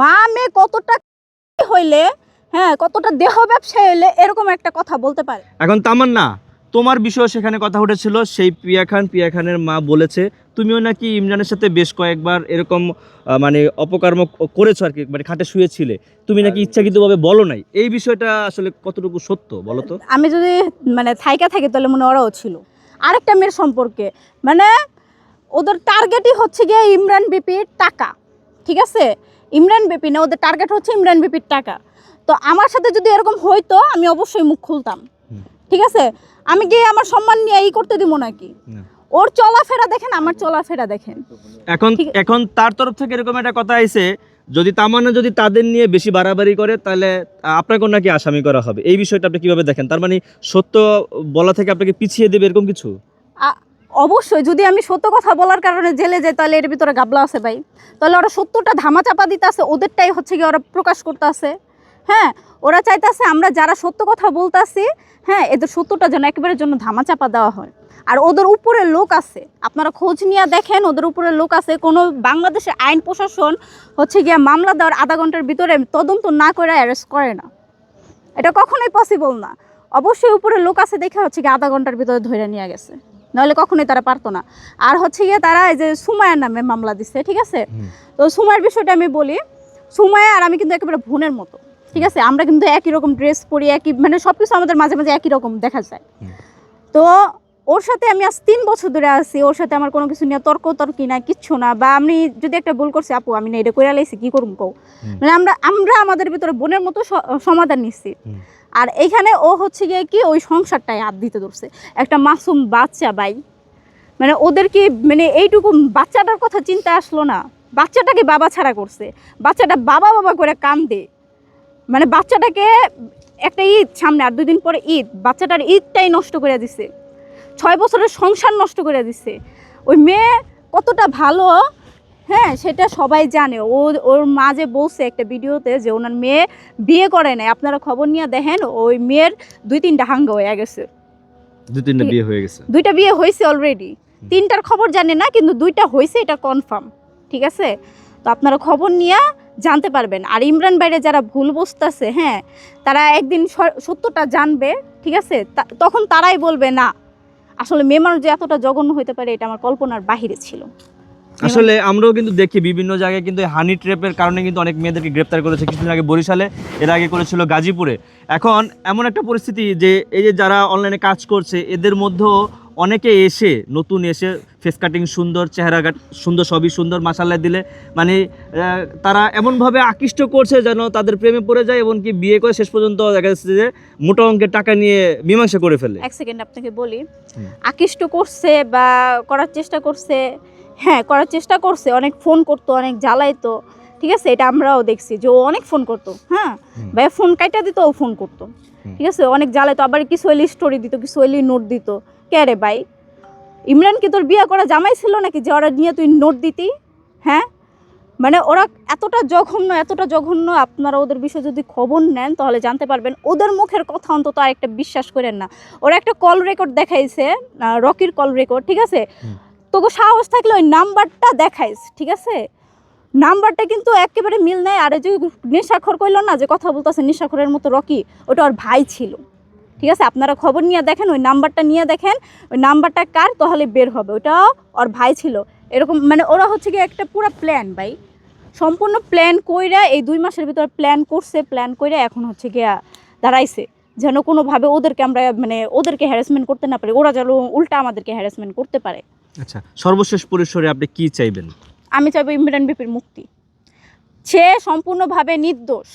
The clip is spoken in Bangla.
মা মেয়ে কতটা হইলে, হ্যাঁ, কতটা দেহ ব্যবসায়ী হইলে এরকম একটা কথা বলতে পারে। এখন তামান্না, তোমার বিষয় সেখানে কথা উঠেছিল, সেই পিয়া খানের মা বলেছে তুমিও নাকি ইমরানের সাথে বেশ কয়েকবার এরকম মানে অপকর্ম করেছো আর কি, মানে খাটে শুয়েছিলে, তুমি নাকি ইচ্ছাকৃতভাবে বলো নাই। এই বিষয়টা আসলে কতটুকু সত্য বলো তো? আমি যদি মানে থাইকা থাকি তাহলে মনে ওরাও ছিল আরেকটা মেয়ের সম্পর্কে, মানে ওদের টার্গেটই হচ্ছে গিয়ে ইমরান বিপির টাকা, ঠিক আছে? ইমরান বিপি না, ওদের টার্গেট হচ্ছে ইমরান বিপির টাকা। তো আমার সাথে যদি এরকম হইতো আমি অবশ্যই মুখ খুলতাম, ঠিক আছে? আমি গিয়ে আমার সম্মান নিয়ে এই করতে দিব নাকি? ওর চলাফেরা দেখেন, আমার চলাফেরা দেখেন। এখন তার তরফ থেকে এরকম একটা কথা আইছে, যদি তামান্না যদি তাদের নিয়ে বেশি বাড়াবাড়ি করে তাহলে আপনাকে নাকি আসামি করা হবে। এই বিষয়টা আপনি কিভাবে দেখেন? তার মানে সত্য বলা থেকে আপনাকে পিছিয়ে দেবে এরকম কিছু? অবশ্যই যদি আমি সত্য কথা বলার কারণে জেলে যাই তাহলে এর ভিতরে গাবলা আছে ভাই। তাহলে ওরা সত্যটা ধামাচাপা দিতে আছে, ওদেরটাই হচ্ছে কি ওরা প্রকাশ করতে আছে। হ্যাঁ, ওরা চাইতেছে আমরা যারা সত্য কথা বলতেছি, হ্যাঁ, এদের সত্যটা যেন একেবারে জন্য ধামাচাপা দেওয়া হয়। আর ওদের উপরে লোক আছে, আপনারা খোঁজ নিয়ে দেখেন, ওদের উপরে লোক আছে। কোনো বাংলাদেশের আইন প্রশাসন হচ্ছে গিয়া মামলা দেওয়ার আধা ঘন্টার ভিতরে তদন্ত না করে অ্যারেস্ট করে না, এটা কখনোই পসিবল না। অবশ্যই উপরে লোক আছে দেখে হচ্ছে গিয়ে আধা ঘন্টার ভিতরে ধরে নিয়ে গেছে, নাহলে কখনোই তারা পারতো না। আর হচ্ছে গিয়ে তারা এই যে সুমায়ার নামে মামলা দিচ্ছে, ঠিক আছে? তো সুমায়ার বিষয়টা আমি বলি, সুমায়া আর আমি কিন্তু একেবারে বোনের মতো, ঠিক আছে? আমরা কিন্তু একই রকম ড্রেস পরি, একই মানে সব কিছু আমাদের মাঝে মাঝে একই রকম দেখা যায়। তো ওর সাথে আমি আজ 3 বছর ধরে আছি, ওর সাথে আমার কোনো কিছু নিয়ে তর্কি না, কিচ্ছু না। বা আমি যদি একটা ভুল করছি, আপু আমি না এটা করে লাইছি, কি করুম কও? মানে আমরা আমাদের ভিতরে বোনের মতো সমাধান নিচ্ছি। আর এইখানে ও হচ্ছে গিয়ে কি ওই সংসারটায় হাত দিতে ধরছে, একটা মাসুম বাচ্চা ভাই। মানে ওদের কি মানে এইটুকু বাচ্চাটার কথা চিন্তা আসলো না? বাচ্চাটাকে বাবা ছাড়া করছে, বাচ্চাটা বাবা বাবা করে কান্দে। মানে বাচ্চাটাকে একটা ঈদ সামনে, আর 2 দিন পরে ঈদ, বাচ্চাটার ঈদটাই নষ্ট করে দিছে, 6 বছরের সংসার নষ্ট করে দিছে। ওই মেয়ে কতটা ভালো, হ্যাঁ, সেটা সবাই জানে। ওর মা যে বলছে একটা ভিডিওতে যে ওনার মেয়ে বিয়ে করে নাই, আপনারা খবর নিয়ে দেখেন, ওই মেয়ের 2-3টা হাঙ্গা হয়ে গেছে, 2-3টা বিয়ে হয়ে গেছে, 2টা বিয়ে হয়েছে অলরেডি। 3টার খবর জানে না, কিন্তু 2টা হয়েছে এটা কনফার্ম, ঠিক আছে? তো আপনারা খবর নিয়ে জানতে পারবেন। আর ইমরান বাইরে যারা ভুল বুঝতেছে, হ্যাঁ, তারা একদিন সত্যটা জানবে, ঠিক আছে? তখন তারাই বলবে না আসলে মেয়ে মানুষ যে এতটা জঘন্য হতে পারে এটা আমার কল্পনার বাহিরে ছিল। আসলে আমরাও কিন্তু দেখি বিভিন্ন জায়গায় কিন্তু হানি ট্র্যাপের কারণে কিন্তু অনেক মেয়েদেরকে গ্রেপ্তার করেছে। কিছুদিন আগে বরিশালে, এর আগে করেছিল গাজীপুরে। এখন এমন একটা পরিস্থিতি যে এই যে যারা অনলাইনে কাজ করছে এদের মধ্যেও অনেকে এসে নতুন এসে ফেস কাটিং সুন্দর, চেহারা সুন্দর, সবই সুন্দর, মাশাআল্লাহ দিলে মানে তারা এমনভাবে আকৃষ্ট করছে যেন তাদের প্রেমে পড়ে যায়, এমনকি বিয়ে করে শেষ পর্যন্ত দেখা যাচ্ছে যে মোটা অঙ্কের টাকা নিয়ে মীমাংসা করে ফেলে। এক সেকেন্ড আপনাকে বলি, আকৃষ্ট করছে বা করার চেষ্টা করছে, হ্যাঁ, করার চেষ্টা করছে, অনেক ফোন করতো, অনেক জ্বালাইতো, ঠিক আছে? এটা আমরাও দেখছি যে ও অনেক ফোন করতো, হ্যাঁ ভাই, ফোন কাইটা দিত, ও ফোন করতো, ঠিক আছে? অনেক জ্বালাইতো, আবার কিছু হইলে স্টোরি দিত, কিছু হইলে নোট দিত। কে রে ভাই, ইমরান কি তোর বিয়ে করা জামাই ছিল নাকি যে ওরা নিয়ে তুই নোট দিতি? হ্যাঁ, মানে ওরা এতটা জঘন্য। আপনারা ওদের বিষয়ে যদি খবর নেন তাহলে জানতে পারবেন। ওদের মুখের কথা অন্তত আরেকটা বিশ্বাস করেন না। ওরা একটা কল রেকর্ড দেখাইছে, রকির কল রেকর্ড, ঠিক আছে? তোকে সাহস থাকলে ওই নাম্বারটা দেখাইস, ঠিক আছে? নাম্বারটা কিন্তু একেবারে মিল নেই। আর যে নেশাখর কইল না যে কথা বলতেছে নেশাখরের মতো রকি, ওটা ওর ভাই ছিল, ঠিক আছে? আপনারা খবর নিয়ে দেখেন, ওই নাম্বারটা নিয়ে দেখেন, ওই নাম্বারটা কার তাহলে বের হবে, ওটা ওর ভাই ছিল। এরকম মানে ওরা হচ্ছে কি একটা পুরো প্ল্যান ভাই, সম্পূর্ণ প্ল্যান কইরা এই 2 মাসের ভিতর প্ল্যান করছে, প্ল্যান কইরা এখন হচ্ছে গিয়া দাঁড়াইছে যেন কোনোভাবে ওদেরকে আমরা মানে ওদেরকে হ্যারাসমেন্ট করতে না পারি, ওরা যেন উল্টা আমাদেরকে হ্যারাসমেন্ট করতে পারে। আচ্ছা, সর্বশেষ পরিসরে আপনি কি চাইবেন? আমি চাইবো ইমরান বিপির মুক্তি, সে সম্পূর্ণভাবে নির্দোষ।